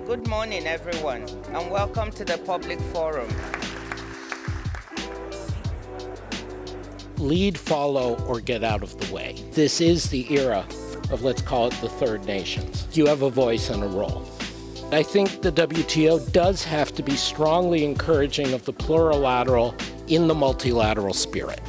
Good morning, everyone, and welcome to the Public Forum. Lead, follow, or get out of the way. This is the era of, let's call it, the third nations. You have a voice and a role. I think the WTO does have to be strongly encouraging of the plurilateral in the multilateral spirit.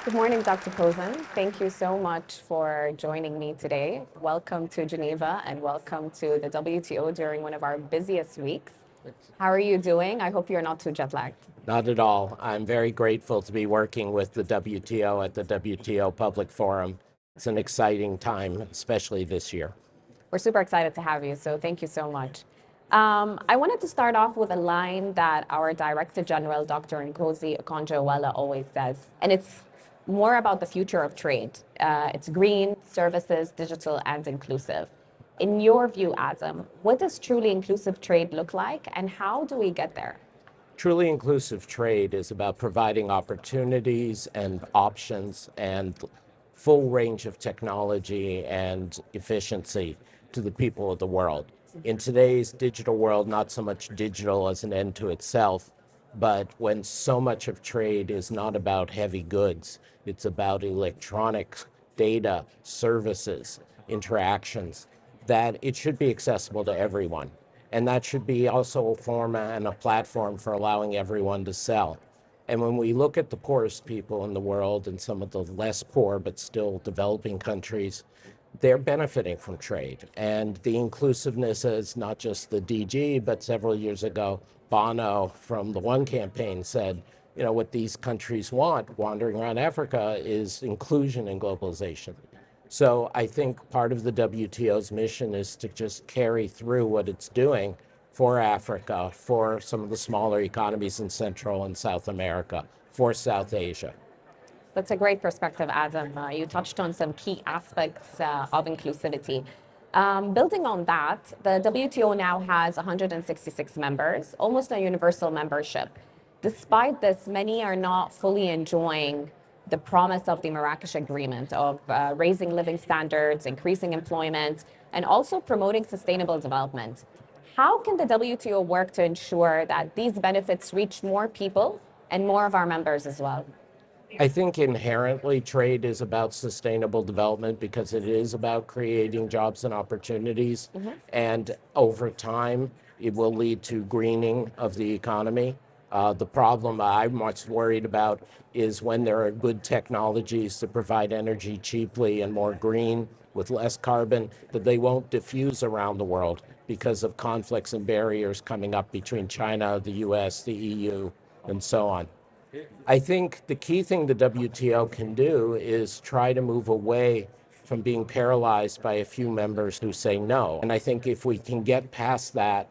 Good morning, Dr. Posen. Thank you so much for joining me today. Welcome to Geneva and welcome to the WTO during one of our busiest weeks. How are you doing? I hope you're not too jet lagged. Not at all. I'm very grateful to be working with the WTO at the WTO Public Forum. It's an exciting time, especially this year. We're super excited to have you, so thank you so much. I wanted to start off with a line that our Director General, Dr. Ngozi Okonjo-Iweala, always says, and it's more about the future of trade. It's green, services, digital, and inclusive. In your view, Adam, what does truly inclusive trade look like, and how do we get there? Truly inclusive trade is about providing opportunities and options and full range of technology and efficiency to the people of the world. In today's digital world, not so much digital as an end to itself, but when so much of trade is not about heavy goods, it's about electronics, data, services, interactions, that it should be accessible to everyone. And that should be also a format and a platform for allowing everyone to sell. And when we look at the poorest people in the world and some of the less poor but still developing countries, they're benefiting from trade. And the inclusiveness is not just the DG, but several years ago, Bono from the One campaign said, you know, what these countries want, wandering around Africa, is inclusion and globalization. So I think part of the WTO's mission is to just carry through what it's doing for Africa, for some of the smaller economies in Central and South America, for South Asia. That's a great perspective, Adam. You touched on some key aspects of inclusivity. Building on that, the WTO now has 166 members, almost a universal membership. Despite this, many are not fully enjoying the promise of the Marrakesh Agreement of raising living standards, increasing employment, and also promoting sustainable development. How can the WTO work to ensure that these benefits reach more people and more of our members as well? I think inherently trade is about sustainable development because it is about creating jobs and opportunities. And over time, it will lead to greening of the economy. The problem I'm much worried about is when there are good technologies to provide energy cheaply and more green with less carbon, that they won't diffuse around the world because of conflicts and barriers coming up between China, the US, the EU, and so on. I think the key thing the WTO can do is try to move away from being paralyzed by a few members who say no. And I think if we can get past that,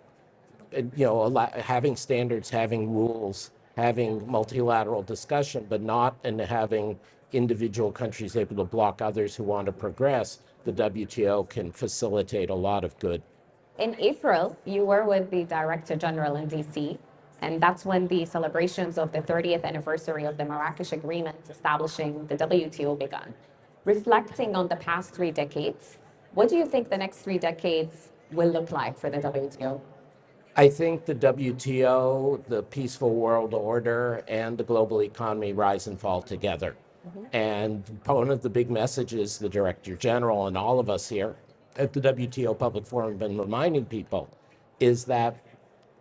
you know, having standards, having rules, having multilateral discussion, but not in having individual countries able to block others who want to progress, the WTO can facilitate a lot of good. In April, you were with the Director General in DC, and that's when the celebrations of the 30th anniversary of the Marrakesh Agreement establishing the WTO began. Reflecting on the past 3 decades, what do you think the next 3 decades will look like for the WTO? I think the WTO, the peaceful world order, and the global economy rise and fall together. And one of the big messages the Director General and all of us here at the WTO Public Forum have been reminding people is that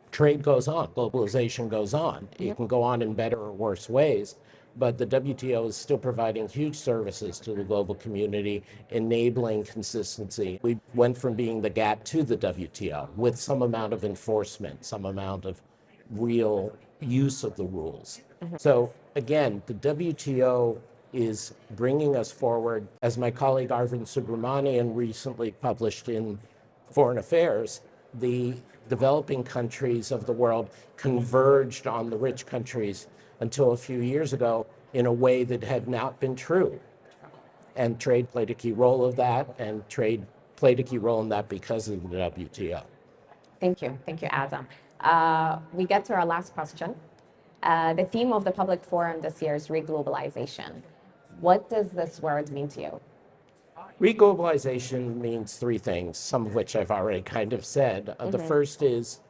trade goes on, globalization goes on. It can go on in better or worse ways, but the WTO is still providing huge services to the global community, enabling consistency. We went from being the GATT to the WTO with some amount of enforcement, some amount of real use of the rules. So again, the WTO is bringing us forward. As my colleague Arvind Subramanian recently published in Foreign Affairs, the developing countries of the world converged on the rich countries until a few years ago in a way that had not been true. And trade played a key role of that, and trade played a key role in that because of the WTO. Thank you, Adam. We get to our last question. The theme of the public forum this year is reglobalization. What does this word mean to you? Reglobalization means three things, some of which I've already kind of said. The first is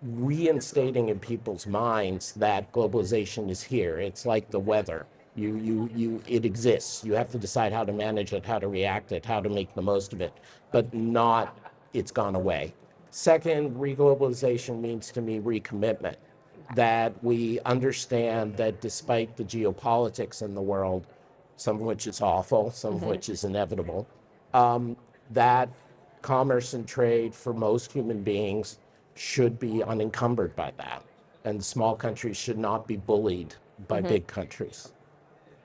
reinstating in people's minds that globalization is here. It's like the weather. It exists. You have to decide how to manage it, how to react it, how to make the most of it, but not it's gone away. Second, reglobalization means to me recommitment, that we understand that despite the geopolitics in the world, some of which is awful, some of which is inevitable, that commerce and trade for most human beings should be unencumbered by that. And small countries should not be bullied by big countries.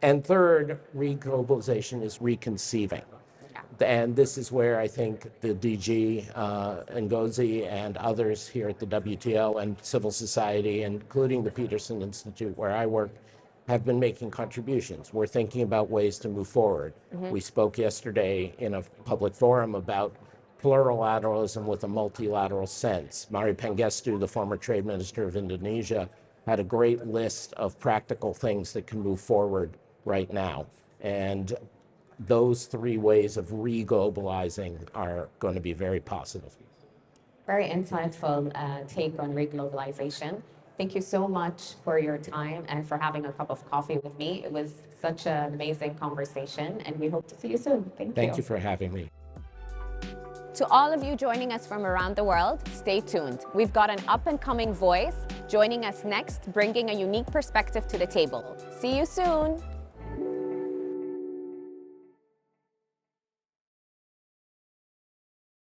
And third, reglobalization is reconceiving. And this is where I think the DG, Ngozi, and others here at the WTO and civil society, including the Peterson Institute, where I work, have been making contributions. We're thinking about ways to move forward. We spoke yesterday in a public forum about plurilateralism with a multilateral sense. Mari Pangestu, the former trade minister of Indonesia, had a great list of practical things that can move forward right now. And those three ways of re-globalizing are going to be very positive. Very insightful take on reglobalization. Thank you so much for your time and for having a cup of coffee with me. It was such an amazing conversation, and we hope to see you soon. Thank you. Thank you for having me. To all of you joining us from around the world, stay tuned. We've got an up-and-coming voice joining us next, bringing a unique perspective to the table. See you soon.